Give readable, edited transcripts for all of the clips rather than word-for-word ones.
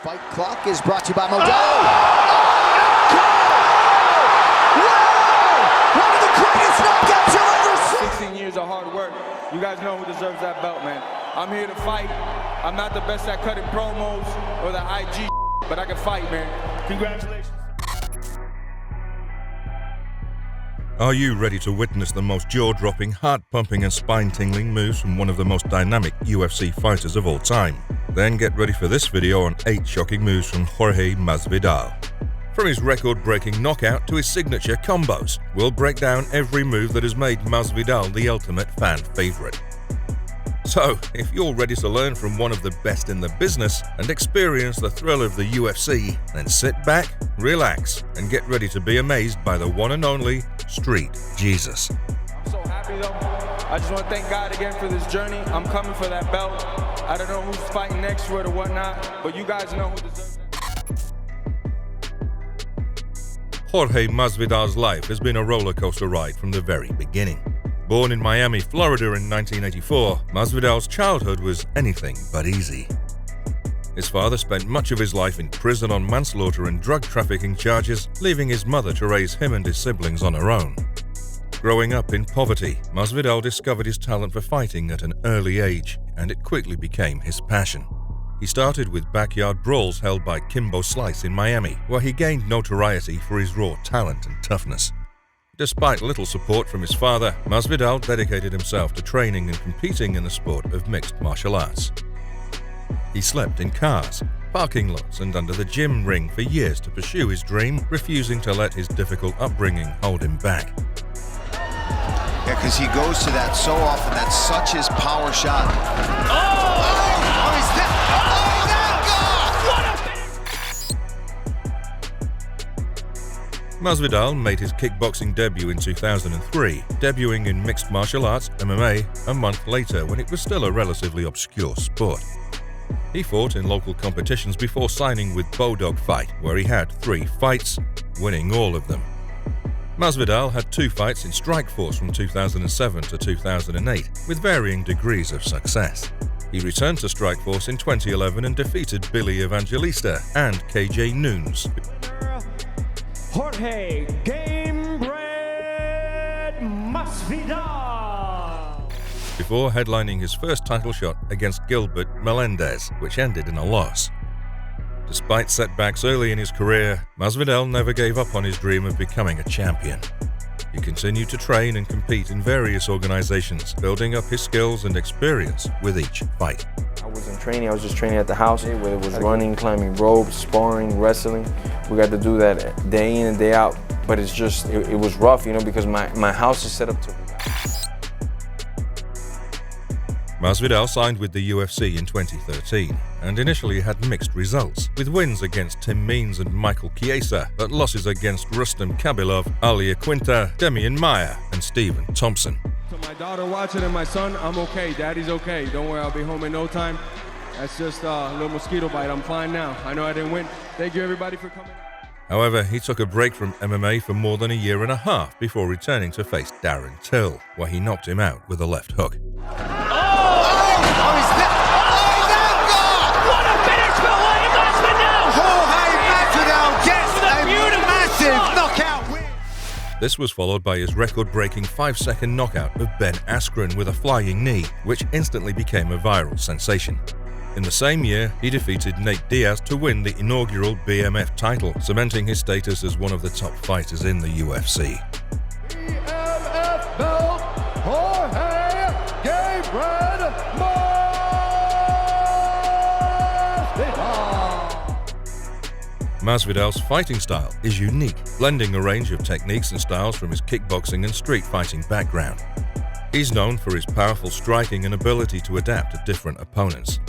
Fight clock is brought to you by Modelo. Wow! One of the greatest knockouts you'll ever see! 16 years of hard work. You guys know who deserves that belt, man. I'm here to fight. I'm not the best at cutting promos or the IG, but I can fight, man. Congratulations. Are you ready to witness the most jaw-dropping, heart-pumping and spine-tingling moves from one of the most dynamic UFC fighters of all time? Then get ready for this video on 8 shocking moves from Jorge Masvidal. From his record-breaking knockout to his signature combos, we'll break down every move that has made Masvidal the ultimate fan favorite. So, if you're ready to learn from one of the best in the business and experience the thrill of the UFC, then sit back, relax, and get ready to be amazed by the one and only Street Jesus. I'm so happy though. I just want to thank God again for this journey. I'm coming for that belt. I don't know who's fighting next for it or whatnot, but you guys know who deserves it. Jorge Masvidal's life has been a roller coaster ride from the very beginning. Born in Miami, Florida in 1984, Masvidal's childhood was anything but easy. His father spent much of his life in prison on manslaughter and drug trafficking charges, leaving his mother to raise him and his siblings on her own. Growing up in poverty, Masvidal discovered his talent for fighting at an early age, and it quickly became his passion. He started with backyard brawls held by Kimbo Slice in Miami, where he gained notoriety for his raw talent and toughness. Despite little support from his father, Masvidal dedicated himself to training and competing in the sport of mixed martial arts. He slept in cars, parking lots, and under the gym ring for years to pursue his dream, refusing to let his difficult upbringing hold him back. Yeah, because he goes to that so often. That's such his power shot. Oh, he's dead. Oh, that God! Masvidal made his kickboxing debut in 2003, debuting in mixed martial arts (MMA) a month later when it was still a relatively obscure sport. He fought in local competitions before signing with Bodog Fight, where he had 3 fights, winning all of them. Masvidal had 2 fights in Strikeforce from 2007 to 2008, with varying degrees of success. He returned to Strikeforce in 2011 and defeated Billy Evangelista and KJ Noons. Jorge Gamebred Masvidal. Before headlining his first title shot against Gilbert Melendez, which ended in a loss. Despite setbacks early in his career, Masvidal never gave up on his dream of becoming a champion. He continued to train and compete in various organizations, building up his skills and experience with each fight. I wasn't training, I was just training at the house, whether it was running, climbing ropes, sparring, wrestling. We got to do that day in and day out, but it's just, it was rough, you know, because my house is set up to. Masvidal signed with the UFC in 2013 and initially had mixed results, with wins against Tim Means and Michael Chiesa, but losses against Rustam Khabilov, Ali Aquinta, Demian Maia, and Stephen Thompson. To my daughter watching and my son, I'm okay. Daddy's okay. Don't worry, I'll be home in no time. That's just a little mosquito bite. I'm fine now. I know I didn't win. Thank you, everybody, for coming. However, he took a break from MMA for more than a year and a half before returning to face Darren Till, where he knocked him out with a left hook. This was followed by his record-breaking 5-second knockout of Ben Askren with a flying knee, which instantly became a viral sensation. In the same year, he defeated Nate Diaz to win the inaugural BMF title, cementing his status as one of the top fighters in the UFC. BMF belt, Jorge Gamebred Masvidal's fighting style is unique, blending a range of techniques and styles from his kickboxing and street fighting background. He's known for his powerful striking and ability to adapt to different opponents.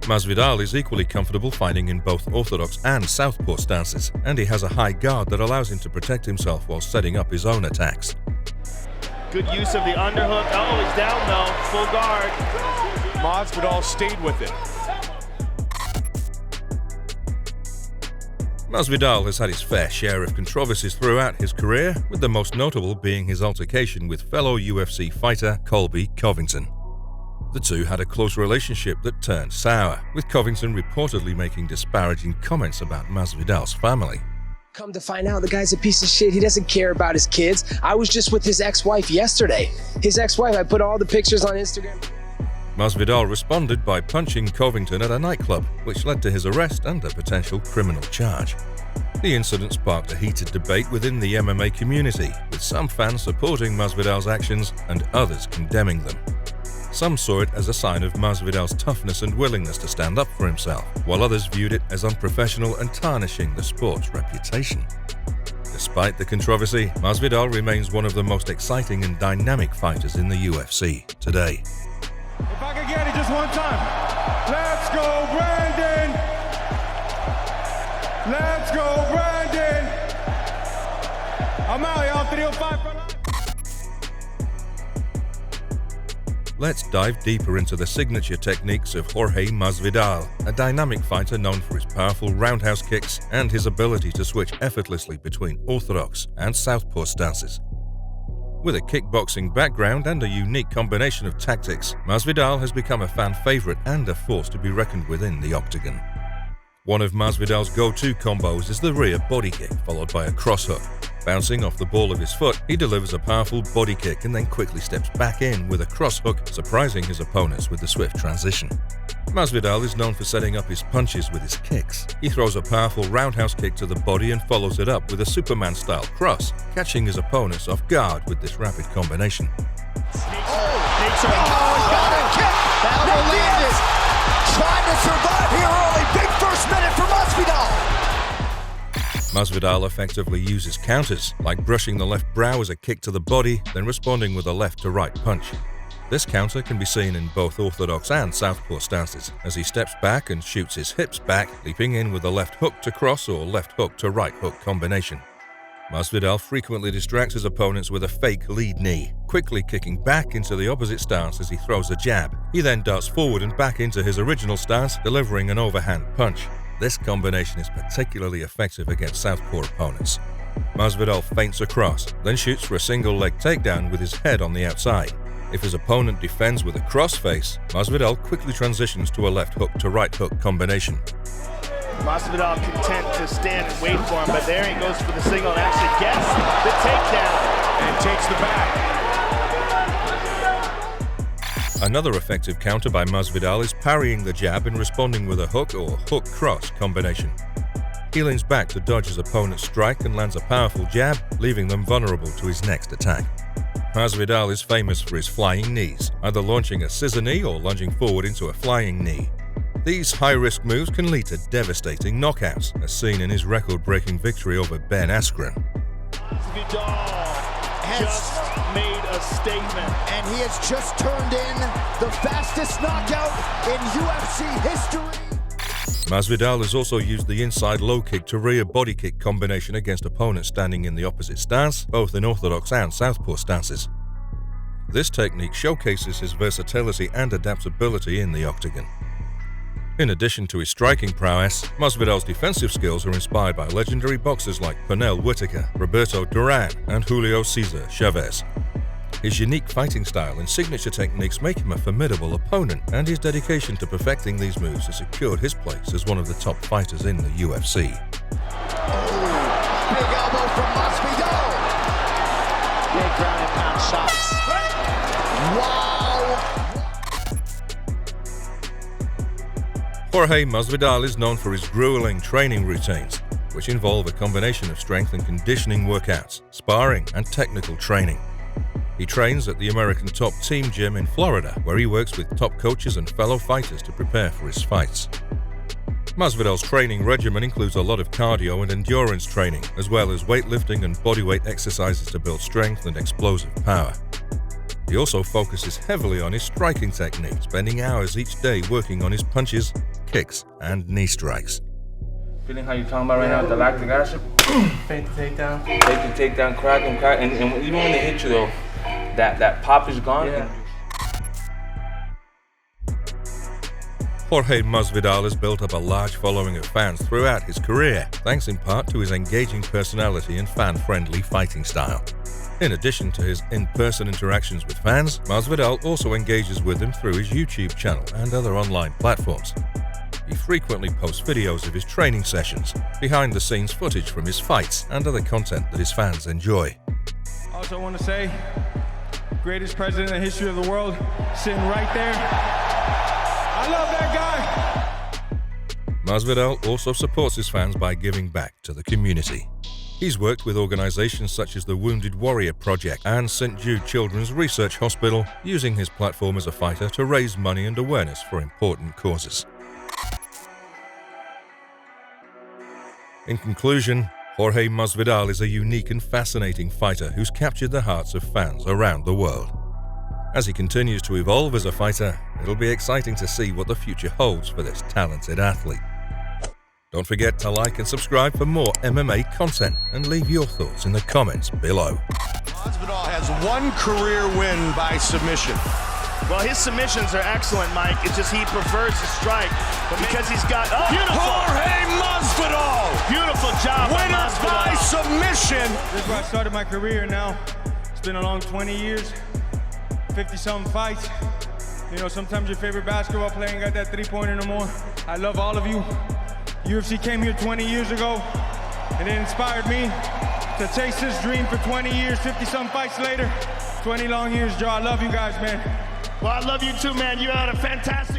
Masvidal is equally comfortable fighting in both orthodox and southpaw stances, and he has a high guard that allows him to protect himself while setting up his own attacks. Good use of the underhook. Oh, he's down though. Full guard. Masvidal stayed with it. Masvidal has had his fair share of controversies throughout his career, with the most notable being his altercation with fellow UFC fighter Colby Covington. The two had a close relationship that turned sour, with Covington reportedly making disparaging comments about Masvidal's family. Come to find out, the guy's a piece of shit. He doesn't care about his kids. I was just with his ex-wife yesterday. His ex-wife, I put all the pictures on Instagram. Masvidal responded by punching Covington at a nightclub, which led to his arrest and a potential criminal charge. The incident sparked a heated debate within the MMA community, with some fans supporting Masvidal's actions and others condemning them. Some saw it as a sign of Masvidal's toughness and willingness to stand up for himself, while others viewed it as unprofessional and tarnishing the sport's reputation. Despite the controversy, Masvidal remains one of the most exciting and dynamic fighters in the UFC today. If I could get it just one time. Let's go, Brandon! Let's go, Brandon! I'm out, y'all. 305 for life. Let's dive deeper into the signature techniques of Jorge Masvidal, a dynamic fighter known for his powerful roundhouse kicks and his ability to switch effortlessly between orthodox and southpaw stances. With a kickboxing background and a unique combination of tactics, Masvidal has become a fan favorite and a force to be reckoned with in the octagon. One of Masvidal's go-to combos is the rear body kick, followed by a cross hook. Bouncing off the ball of his foot, he delivers a powerful body kick and then quickly steps back in with a cross hook, surprising his opponents with the swift transition. Masvidal is known for setting up his punches with his kicks. He throws a powerful roundhouse kick to the body and follows it up with a Superman-style cross, catching his opponents off guard with this rapid combination. Trying to survive here early. Big first minute for Masvidal. Masvidal effectively uses counters, like brushing the left brow as a kick to the body, then responding with a left-to-right punch. This counter can be seen in both orthodox and southpaw stances, as he steps back and shoots his hips back, leaping in with a left hook to cross or left hook to right hook combination. Masvidal frequently distracts his opponents with a fake lead knee, quickly kicking back into the opposite stance as he throws a jab. He then darts forward and back into his original stance, delivering an overhand punch. This combination is particularly effective against southpaw opponents. Masvidal feints across, then shoots for a single leg takedown with his head on the outside. If his opponent defends with a crossface, Masvidal quickly transitions to a left hook to right hook combination. Masvidal content to stand and wait for him, but there he goes for the single and actually gets the takedown. And takes the back. Another effective counter by Masvidal is parrying the jab and responding with a hook or hook-cross combination. He leans back to dodge his opponent's strike and lands a powerful jab, leaving them vulnerable to his next attack. Masvidal is famous for his flying knees, either launching a scissor knee or lunging forward into a flying knee. These high-risk moves can lead to devastating knockouts, as seen in his record-breaking victory over Ben Askren. Masvidal just made a statement. And he has just turned in the fastest knockout in UFC history. Masvidal has also used the inside low kick to rear body kick combination against opponents standing in the opposite stance, both in orthodox and southpaw stances. This technique showcases his versatility and adaptability in the octagon. In addition to his striking prowess, Masvidal's defensive skills are inspired by legendary boxers like Pernell Whitaker, Roberto Duran, and Julio Cesar Chavez. His unique fighting style and signature techniques make him a formidable opponent, and his dedication to perfecting these moves has secured his place as one of the top fighters in the UFC. Big elbow from Masvidal. Big ground and pound shots. Wow. Jorge Masvidal is known for his grueling training routines, which involve a combination of strength and conditioning workouts, sparring, and technical training. He trains at the American Top Team gym in Florida, where he works with top coaches and fellow fighters to prepare for his fights. Masvidal's training regimen includes a lot of cardio and endurance training, as well as weightlifting and bodyweight exercises to build strength and explosive power. He also focuses heavily on his striking technique, spending hours each day working on his punches, kicks, and knee strikes. Feeling how you're talking about right now, the lactic acid? Fake the takedown. Take the takedown, crack and even when they hit you though, that pop is gone. Yeah. Jorge Masvidal has built up a large following of fans throughout his career, thanks in part to his engaging personality and fan-friendly fighting style. In addition to his in-person interactions with fans, Masvidal also engages with them through his YouTube channel and other online platforms. He frequently posts videos of his training sessions, behind-the-scenes footage from his fights, and other content that his fans enjoy. I also want to say, greatest president in the history of the world, sitting right there. I love that guy. Masvidal also supports his fans by giving back to the community. He's worked with organizations such as the Wounded Warrior Project and St. Jude Children's Research Hospital, using his platform as a fighter to raise money and awareness for important causes. In conclusion, Jorge Masvidal is a unique and fascinating fighter who's captured the hearts of fans around the world. As he continues to evolve as a fighter, it'll be exciting to see what the future holds for this talented athlete. Don't forget to like and subscribe for more MMA content, and leave your thoughts in the comments below. Masvidal has one career win by submission. Well, his submissions are excellent, Mike. It's just he prefers to strike, but because he's got Jorge Masvidal, beautiful job, winner by submission. This is where I started my career. Now it's been a long 20 years, 50-something fights. You know, sometimes your favorite basketball player ain't got that three-pointer no more. I love all of you. UFC came here 20 years ago, and it inspired me to chase this dream for 20 years, 50-some fights later, 20 long years, Joe. I love you guys, man. Well, I love you too, man. You had a fantastic